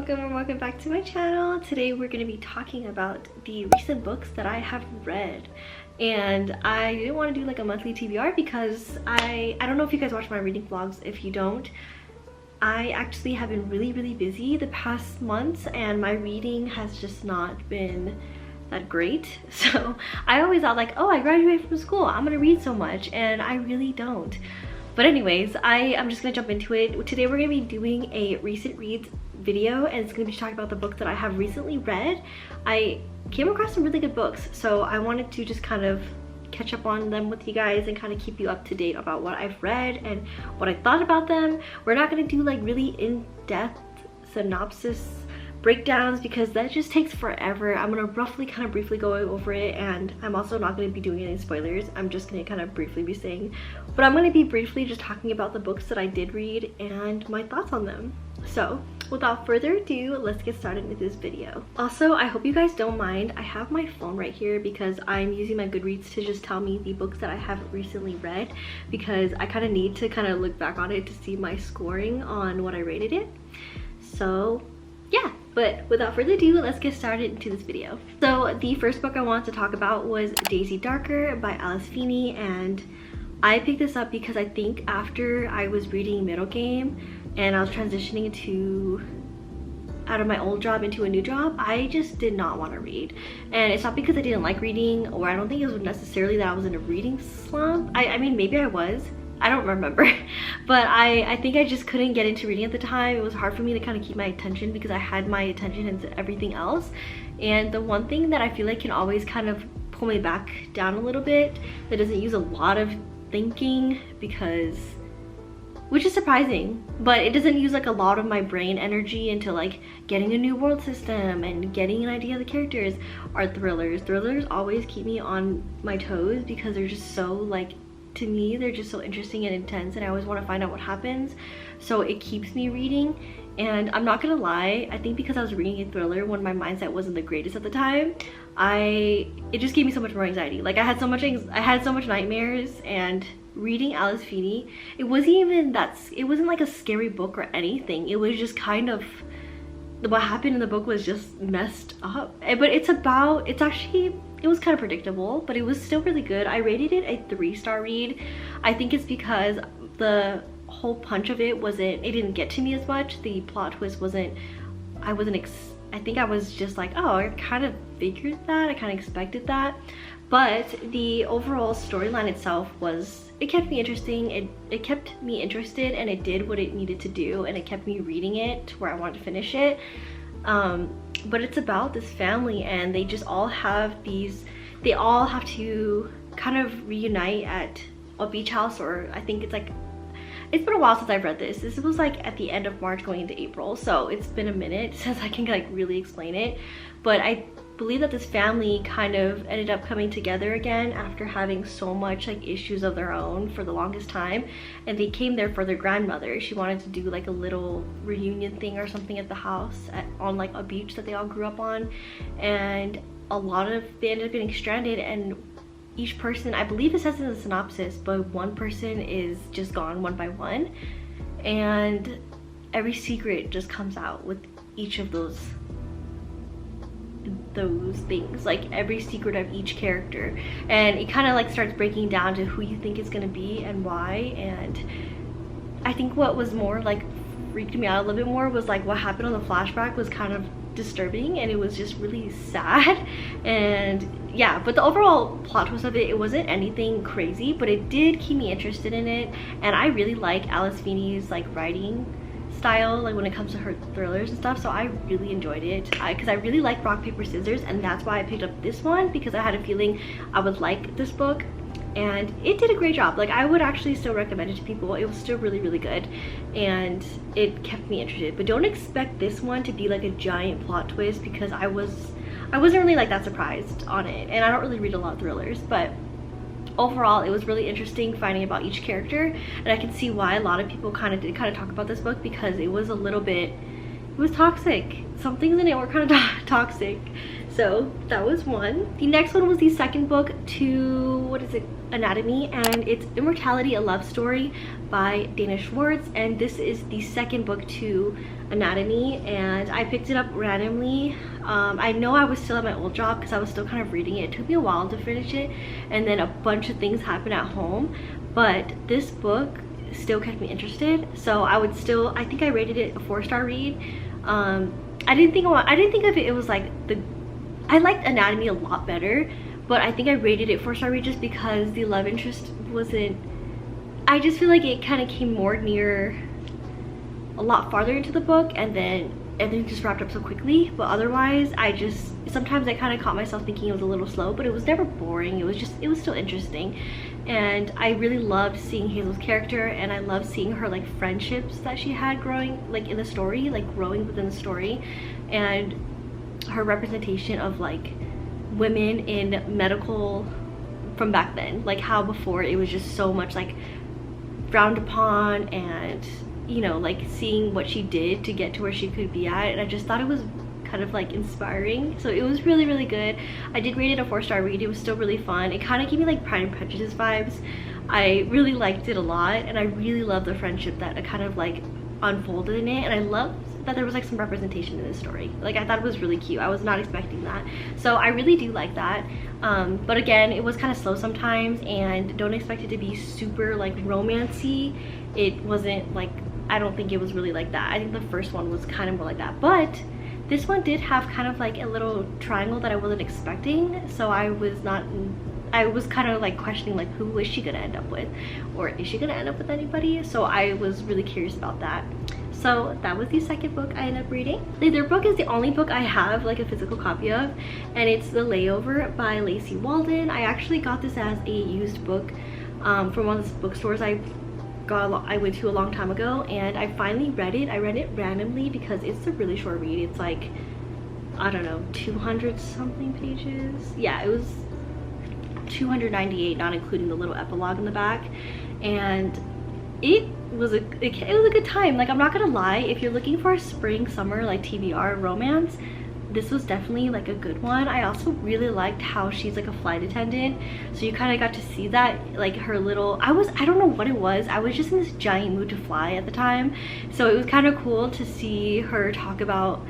welcome back to my channel. Today we're going to be talking about the recent books that I have read, and I didn't want to do like a monthly TBR because I don't know if you guys watch my reading vlogs. If you don't, I actually have been really busy the past months and my reading has just not been that great. So I always thought like, oh, I graduated from school, I'm gonna read so much, and I really don't. But anyways, I'm just gonna jump into it. Today we're gonna be doing a recent reads video, and it's gonna be talking about the books that I have recently read. I came across some really good books, so I wanted to just kind of catch up on them with you guys and kind of keep you up to date about what I've read and what I thought about them. We're not gonna do like really in-depth synopsis breakdowns because that just takes forever. I'm gonna roughly kind of briefly go over it, and I'm also not going to be doing any spoilers. I'm just going to kind of briefly be saying, but I'm going to be briefly just talking about the books that I did read and my thoughts on them. So without further ado, let's get started with this video. Also, I hope you guys don't mind, I have my phone right here because I'm using my Goodreads to just tell me the books that I have recently read, because I kind of need to kind of look back on it to see my scoring on what I rated it. So yeah, but without further ado, let's get started into this video. So the first book I wanted to talk about was Daisy Darker by Alice Feeney, and I picked this up because I think after I was reading Middle Game and I was transitioning out of my old job into a new job, I just did not want to read. And it's not because I didn't like reading, or I don't think it was necessarily that I was in a reading slump. I mean, maybe I was, I don't remember, but I think I just couldn't get into reading at the time. It was hard for me to kind of keep my attention because I had my attention into everything else. And the one thing that I feel like can always kind of pull me back down a little bit, that doesn't use a lot of thinking, which is surprising, but it doesn't use like a lot of my brain energy into like getting a new world system and getting an idea of the characters, are thrillers. Thrillers always keep me on my toes because they're just so like, to me, they're just so interesting and intense, and I always want to find out what happens, so it keeps me reading. And I'm not gonna lie, I think because I was reading a thriller when my mindset wasn't the greatest at the time, it just gave me so much more anxiety. Like I had so much nightmares, and reading Alice Feeney, it wasn't like a scary book or anything. It was just kind of, what happened in the book was just messed up. But it was kind of predictable, but it was still really good. I rated it a 3-star read. I think it's because the whole punch of it didn't get to me as much. The plot twist I think I was just like, oh, I kind of figured that, I kind of expected that. But the overall storyline itself it kept me interesting, it kept me interested, and it did what it needed to do, and it kept me reading it to where I wanted to finish it. But it's about this family, and they all have to kind of reunite at a beach house, or I think it's been a while since I've read this. This was like at the end of March going into April, so it's been a minute since I can like really explain it. But I believe that this family kind of ended up coming together again after having so much like issues of their own for the longest time, and they came there for their grandmother. She wanted to do like a little reunion thing or something at the house on like a beach that they all grew up on, and they ended up getting stranded, and each person, I believe it says in the synopsis, but one person is just gone one by one, and every secret just comes out with each of those things, like every secret of each character, and it kind of like starts breaking down to who you think it's gonna be and why. And I think what was more like freaked me out a little bit more was like what happened on the flashback was kind of disturbing, and it was just really sad. And yeah, but the overall plot twist of it wasn't anything crazy, but it did keep me interested in it. And I really like Alice Feeney's like writing style, like when it comes to her thrillers and stuff, so I really enjoyed it because I really like rock paper scissors, and that's why I picked up this one, because I had a feeling I would like this book, and it did a great job. Like I would actually still recommend it to people. It was still really good, and it kept me interested. But don't expect this one to be like a giant plot twist, because I wasn't really like that surprised on it, and I don't really read a lot of thrillers. But overall, it was really interesting finding about each character, and I can see why a lot of people kind of talk about this book, because it was toxic. Some things in it were kind of toxic. So that was one. The next one was the second book to, what is it, Anatomy, and it's Immortality, a Love Story by Dana Schwartz, and this is the second book to Anatomy, and I picked it up randomly. I know I was still at my old job because I was still kind of reading it. It took me a while to finish it, and then a bunch of things happened at home, but this book still kept me interested, so I think I rated it a 4-star read. I didn't think of it was like I liked Anatomy a lot better, but I think I rated it 4-star read just because the love interest wasn't, I just feel like it kind of came more near a lot farther into the book, and then just wrapped up so quickly. But otherwise, sometimes I kind of caught myself thinking it was a little slow, but it was never boring. It was still interesting, and I really loved seeing Hazel's character, and I loved seeing her like friendships that she had growing like in the story, like growing within the story, and her representation of like women in medical from back then, like how before it was just so much like frowned upon, and you know, like seeing what she did to get to where she could be at, and I just thought it was kind of like inspiring. So it was really, really good. I did rate it a 4-star read. It was still really fun. It kind of gave me like Pride and Prejudice vibes. I really liked it a lot, and I really loved the friendship that kind of like unfolded in it, and I loved that there was like some representation in this story. Like I thought it was really cute. I was not expecting that, so I really do like that. But again, it was kind of slow sometimes, and don't expect it to be super like romancy. It wasn't like, I don't think it was really like that. I think the first one was kind of more like that, but this one did have kind of like a little triangle that I wasn't expecting, so I was kind of like questioning like, who is she gonna end up with, or is she gonna end up with anybody? So I was really curious about that. So that was the second book I ended up reading. The third book is the only book I have like a physical copy of, and it's The Layover by Lacey Walden. I actually got this as a used book from one of the bookstores I went to a long time ago, and I finally read it. I read it randomly because it's a really short read. It's like, I don't know, 200 something pages. Yeah, it was 298, not including the little epilogue in the back, and it was a good time. Like I'm not gonna lie, if you're looking for a spring summer like TBR romance, this was definitely like a good one. I also really liked how she's like a flight attendant, so you kind of got to see that, like her little, I don't know what it was, I was just in this giant mood to fly at the time, so it was kind of cool to see her talk about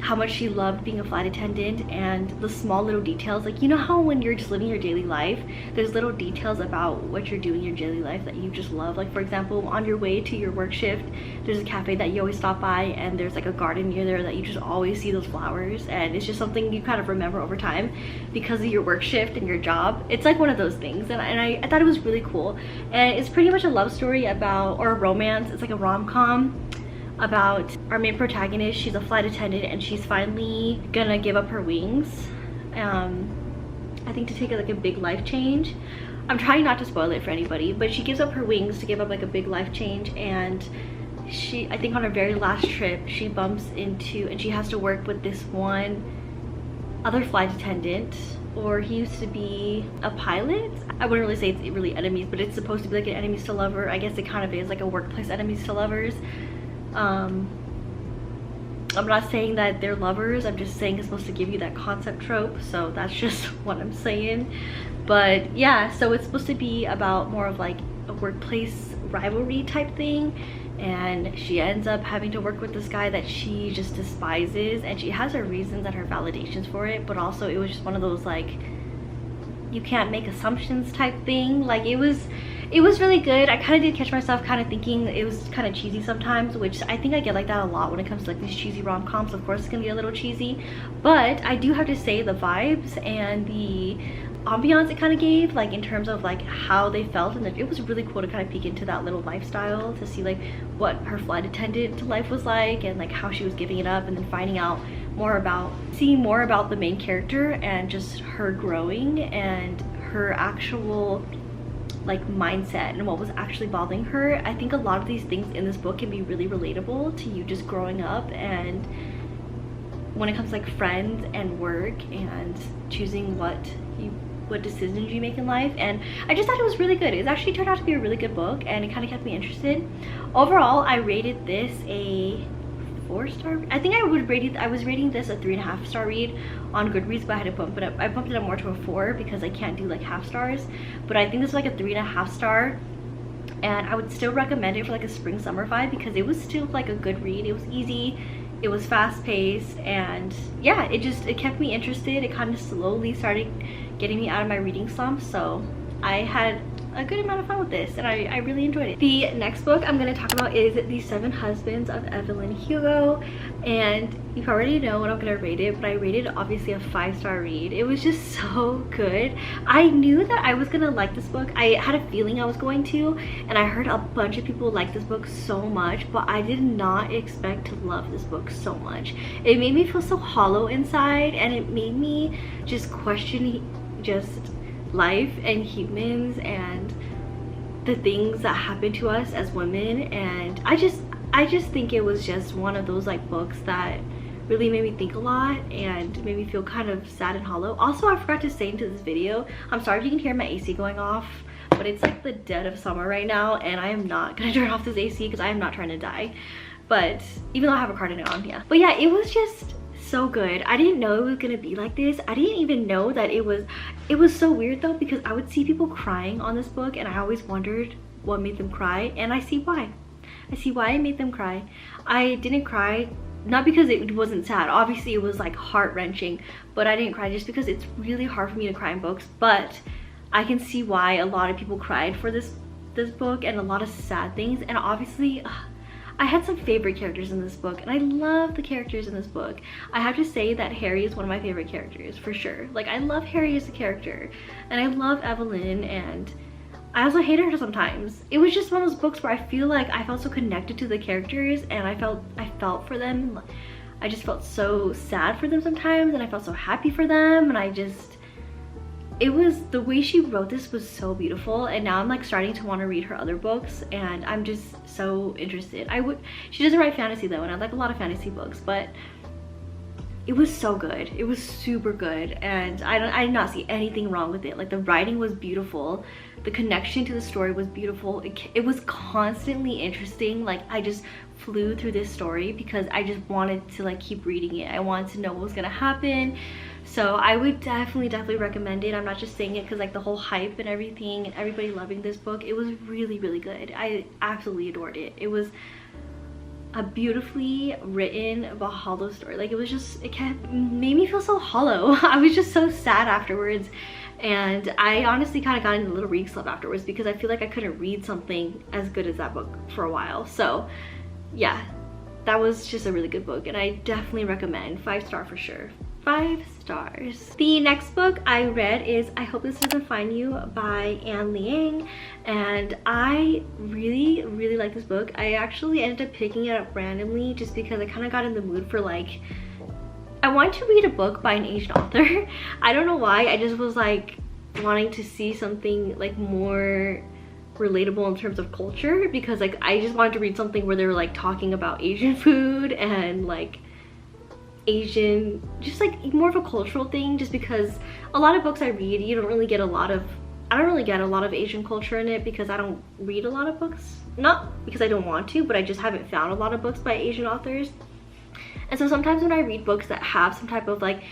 how much she loved being a flight attendant, and the small little details, like you know how when you're just living your daily life, there's little details about what you're doing in your daily life that you just love. Like for example, on your way to your work shift, there's a cafe that you always stop by, and there's like a garden near there that you just always see those flowers, and it's just something you kind of remember over time because of your work shift and your job. It's like one of those things, and I thought it was really cool. And it's pretty much a love story about, or a romance, it's like a rom-com about our main protagonist. She's a flight attendant, and she's finally gonna give up her wings, I think to take like a big life change. I'm trying not to spoil it for anybody, but she gives up her wings to give up like a big life change, and she, I think on her very last trip, she bumps into, and she has to work with this one other flight attendant, or he used to be a pilot. I wouldn't really say it's really enemies, but it's supposed to be like an enemies to lover. I guess it kind of is like a workplace enemies to lovers. I'm not saying that they're lovers, I'm just saying it's supposed to give you that concept trope, so that's just what I'm saying. But yeah, so it's supposed to be about more of like a workplace rivalry type thing, and she ends up having to work with this guy that she just despises, and she has her reasons and her validations for it, but also it was just one of those like, you can't make assumptions type thing. Like it was really good. I kind of did catch myself kind of thinking it was kind of cheesy sometimes, which I think I get like that a lot when it comes to like these cheesy rom-coms. Of course it's gonna be a little cheesy, but I do have to say the vibes and the ambiance it kind of gave, like in terms of like how they felt, and it was really cool to kind of peek into that little lifestyle, to see like what her flight attendant life was like, and like how she was giving it up, and then finding out more about, seeing more about the main character and just her growing and her actual like mindset and what was actually bothering her. I think a lot of these things in this book can be really relatable to you just growing up, and when it comes to like friends and work and choosing what decisions you make in life. And I just thought it was really good. It actually turned out to be a really good book, and it kind of kept me interested. Overall, I rated this a 4-star. I think I was rating this a 3.5-star read on Goodreads, but I had to bump it up. I bumped it up more to a 4 because I can't do like half stars. But I think this is like a 3.5-star, and I would still recommend it for like a spring summer vibe because it was still like a good read. It was easy, it was fast paced, and yeah, it kept me interested. It kind of slowly started getting me out of my reading slump, so I had a good amount of fun with this, and I really enjoyed it. The next book I'm going to talk about is The 7 Husbands of Evelyn Hugo, and you already know what I'm going to rate it, but I rated obviously a 5-star read. It was just so good. I knew that I was going to like this book. I had a feeling I was going to, and I heard a bunch of people like this book so much, but I did not expect to love this book so much. It made me feel so hollow inside, and it made me just question just life and humans and the things that happen to us as women. And I just think it was just one of those like books that really made me think a lot and made me feel kind of sad and hollow. Also, I forgot to say into this video, I'm sorry if you can hear my AC going off, but it's like the dead of summer right now, and I am not gonna turn off this AC because I am not trying to die. But even though I have a cardigan on, yeah. But yeah, it was just so good. I didn't know it was gonna be like this. I didn't even know that it was so weird though, because I would see people crying on this book and I always wondered what made them cry, and I see why. I see why it made them cry. I didn't cry, not because it wasn't sad. Obviously it was like heart-wrenching, but I didn't cry just because it's really hard for me to cry in books. But I can see why a lot of people cried for this book, and a lot of sad things. And obviously I had some favorite characters in this book, and I love the characters in this book. I have to say that Harry is one of my favorite characters for sure. Like, I love Harry as a character, and I love Evelyn, and I also hated her sometimes. It was just one of those books where I feel like I felt so connected to the characters, and I felt for them. I just felt so sad for them sometimes, and I felt so happy for them, and it was, the way she wrote this was so beautiful. And now I'm like starting to want to read her other books, and I'm just so interested. She doesn't write fantasy though, and I like a lot of fantasy books, but it was so good. It was super good, and I did not see anything wrong with it. Like, the writing was beautiful, the connection to the story was beautiful. It was constantly interesting. Like, I just flew through this story because I just wanted to like keep reading it. I wanted to know what was gonna happen. So I would definitely recommend it. I'm not just saying it because like the whole hype and everything and everybody loving this book. It was really good. I absolutely adored it. It was a beautifully written but hollow story. Like, it was just, made me feel so hollow. I was just so sad afterwards, and I honestly kind of got in a little read slump afterwards because I feel like I couldn't read something as good as that book for a while. So yeah, that was just a really good book, and I definitely recommend. 5-star for sure. 5 stars. The next book I read is I Hope This Doesn't Find You by Anne Liang, and I really like this book. I actually ended up picking it up randomly just because I kind of got in the mood for like, I wanted to read a book by an Asian author. I don't know why, I just was like wanting to see something like more relatable in terms of culture, because like I just wanted to read something where they were like talking about Asian food and like Asian, just like more of a cultural thing, just because a lot of books I read, you don't really get a lot of, I don't really get a lot of Asian culture in it because I don't read a lot of books. Not because I don't want to, but I just haven't found a lot of books by Asian authors. And so sometimes when I read books that have some type of like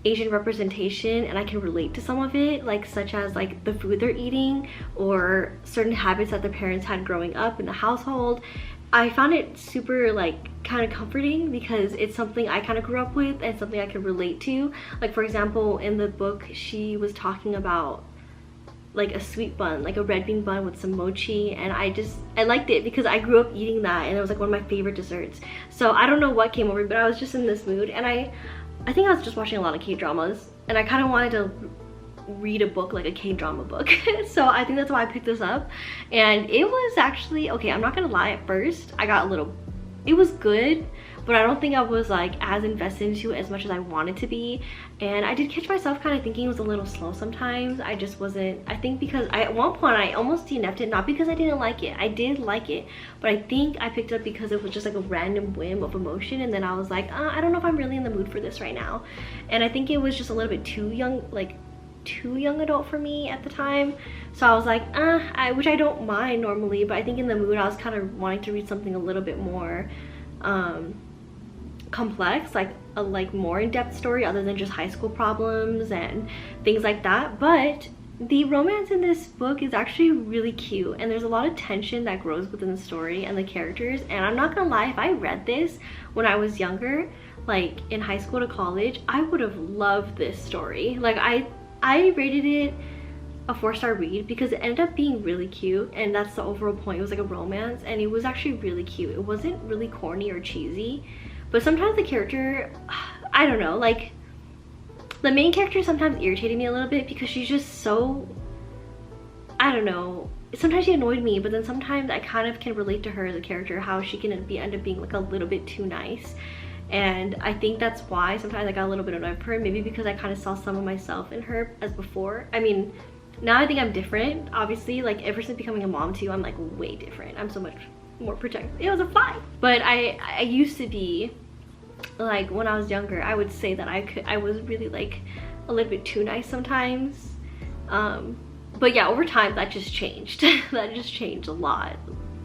Asian representation and I can relate to some of it, like such as like the food they're eating or certain habits that the parents had growing up in the household, I found it super like kind of comforting because it's something I kind of grew up with and something I could relate to. Like, for example, in the book she was talking about like a sweet bun, like a red bean bun with some mochi, and I liked it because I grew up eating that and it was like one of my favorite desserts. So I don't know what came over me, but I was just in this mood, and I think I was just watching a lot of K-dramas and I kind of wanted to read a book like a K-drama book. So I think that's why I picked this up, and it was actually okay. I'm not gonna lie, at first I got a little, it was good, but I don't think I was like as invested into it as much as I wanted to be. And I did catch myself kind of thinking it was a little slow sometimes. I just wasn't, I think because at one point I almost DNF'd it, not because I didn't like it. I did like it, but I think I picked it up because it was just like a random whim of emotion, and then I was like, I don't know if I'm really in the mood for this right now. And I think it was just a little bit too young, like too young adult for me at the time. So I was like, which I don't mind normally, but I think in the mood I was kind of wanting to read something a little bit more complex, like a more in-depth story other than just high school problems and things like that. But the romance in this book is actually really cute, and there's a lot of tension that grows within the story and the characters. And I'm not gonna lie, if I read this when I was younger, like in high school to college, I would have loved this story. Like I rated it a 4-star read because it ended up being really cute, and that's the overall point. It was like a romance, and it was actually really cute. It wasn't really corny or cheesy, but sometimes the character, I don't know, like the main character sometimes irritated me a little bit because she's just so, I don't know, sometimes she annoyed me, but then sometimes I kind of can relate to her as a character, how she can end up being like a little bit too nice. And I think that's why sometimes I got a little bit annoyed with her, maybe because I kind of saw some of myself in her as before. I mean, now I think I'm different, obviously, like ever since becoming a mom too, I'm like way different. I'm so much more protective. It was a fly. But I used to be, like when I was younger, I would say that I was really like a little bit too nice sometimes. But yeah, over time that just changed. That just changed a lot.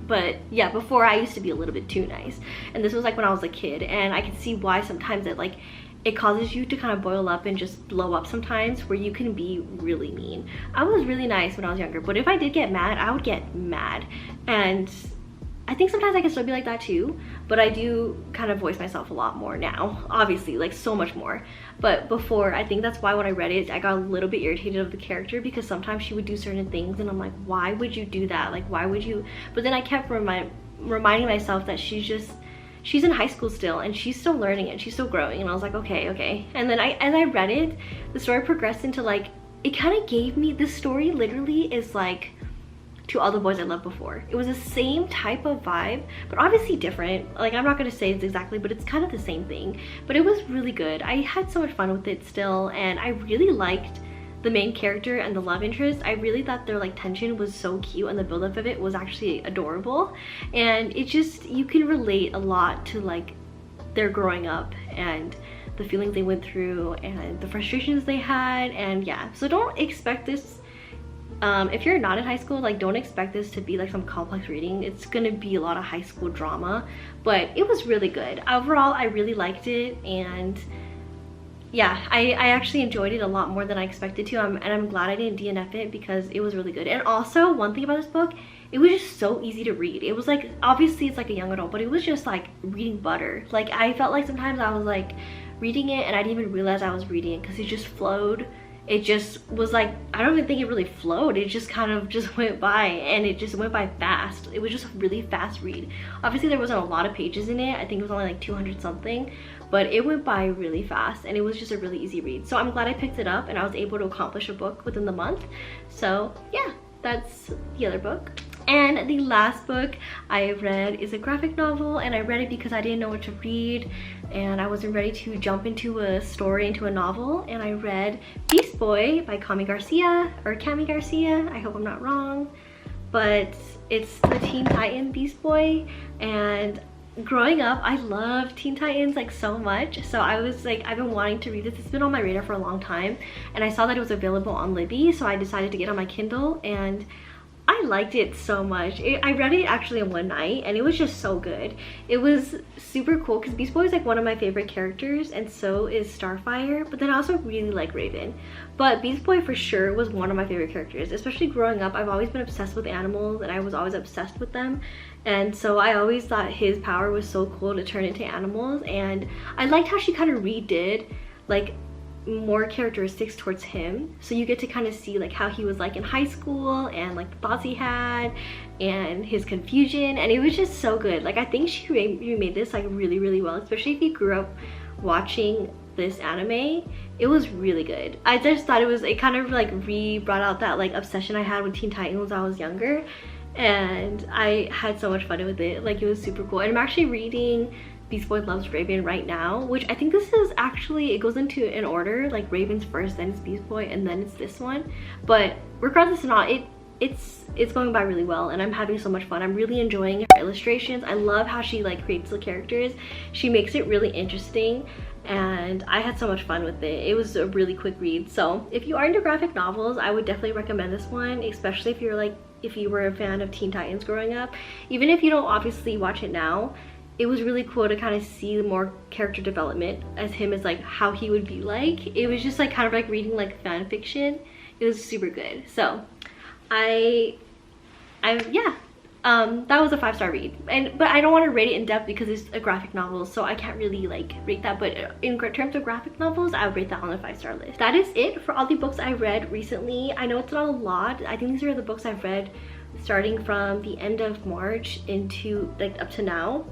But yeah, before I used to be a little bit too nice, and this was like when I was a kid, and I can see why sometimes it causes you to kind of boil up and just blow up sometimes, where you can be really mean. I was really nice when I was younger, but if I did get mad, I would get mad. And I think sometimes I can still be like that too, but I do kind of voice myself a lot more now, obviously, like so much more. But before, I think that's why when I read it, I got a little bit irritated of the character, because sometimes she would do certain things and I'm like, why would you do that? Like, why would you? But then I kept reminding myself that she's in high school still, and she's still learning and she's still growing. And I was like, okay. And then as I read it, the story progressed into like, it kind of gave me, this story literally is like To All the Boys I Loved Before. It was the same type of vibe, but obviously different. Like, I'm not gonna say it's exactly, but it's kind of the same thing. But it was really good. I had so much fun with it still, and I really liked the main character and the love interest. I really thought their like tension was so cute, and the buildup of it was actually adorable. And it just, you can relate a lot to like their growing up and the feelings they went through and the frustrations they had. And yeah, so don't expect this, if you're not in high school, like don't expect this to be like some complex reading. It's gonna be a lot of high school drama, but it was really good. Overall, I really liked it, and yeah, I actually enjoyed it a lot more than I expected to, and I'm glad I didn't DNF it because it was really good. And also, one thing about this book, it was just so easy to read. It was like, obviously it's like a young adult, but it was just like reading butter. Like, I felt like sometimes I was like reading it and I didn't even realize I was reading it because it just flowed. It just was like, I don't even think it really flowed. It just kind of just went by, and it just went by fast. It was just a really fast read. Obviously there wasn't a lot of pages in it. I think it was only like 200 something, but it went by really fast, and it was just a really easy read. So I'm glad I picked it up and I was able to accomplish a book within the month. So yeah, that's the other book. And the last book I read is a graphic novel, and I read it because I didn't know what to read and I wasn't ready to jump into a story, into a novel. And I read Beast Boy by Cami Garcia, I hope I'm not wrong, but it's the Teen Titan Beast Boy. And growing up, I love Teen Titans like so much, so I was like, I've been wanting to read this. It's been on my radar for a long time, and I saw that it was available on Libby, so I decided to get it on my Kindle, and I liked it so much. I read it actually in one night, and it was just so good. It was super cool because Beast Boy is like one of my favorite characters, and so is Starfire, but then I also really like Raven. But Beast Boy for sure was one of my favorite characters, especially growing up. I've always been obsessed with animals, and I was always obsessed with them. And so I always thought his power was so cool to turn into animals, and I liked how she kind of redid like more characteristics towards him, so you get to kind of see like how he was like in high school, and like the thoughts he had and his confusion, and it was just so good. Like, I think she remade this like really well, especially if you grew up watching this anime. It was really good. I just thought it kind of like brought out that like obsession I had with Teen Titans when I was younger, and I had so much fun with it. Like, it was super cool. And I'm actually reading Beast Boy Loves Raven right now, which I think this is actually, it goes into an order, like Raven's first, then it's Beast Boy, and then it's this one. But regardless or not, it's going by really well, and I'm having so much fun. I'm really enjoying her illustrations. I love how she like creates the characters. She makes it really interesting, and I had so much fun with it. It was a really quick read. So if you are into graphic novels, I would definitely recommend this one, especially if you're like, if you were a fan of Teen Titans growing up. Even if you don't obviously watch it now, it was really cool to kind of see more character development as him, as like how he would be like. It was just like kind of like reading like fan fiction. It was super good. So yeah, that was a 5-star read. But I don't want to rate it in depth because it's a graphic novel, so I can't really like rate that. But in terms of graphic novels, I would rate that on the 5-star list. That is it for all the books I read recently. I know it's not a lot. I think these are the books I've read starting from the end of March into like up to now.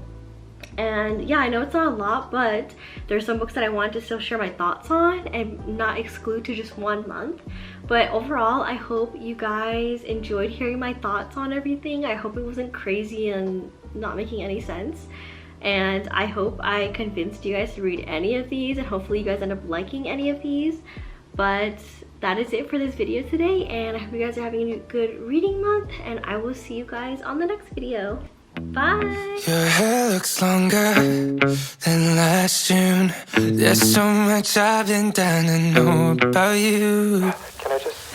And yeah, I know it's not a lot, but there's some books that I wanted to still share my thoughts on and not exclude to just 1 month. But overall, I hope you guys enjoyed hearing my thoughts on everything. I hope it wasn't crazy and not making any sense. And I hope I convinced you guys to read any of these, and hopefully you guys end up liking any of these. But that is it for this video today, and I hope you guys are having a good reading month, and I will see you guys on the next video. Bye! Your hair looks longer than last June. There's so much I've been dying to know about you. Can I just...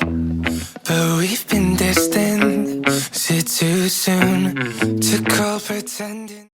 But we've been distant. Is it too soon to call pretending?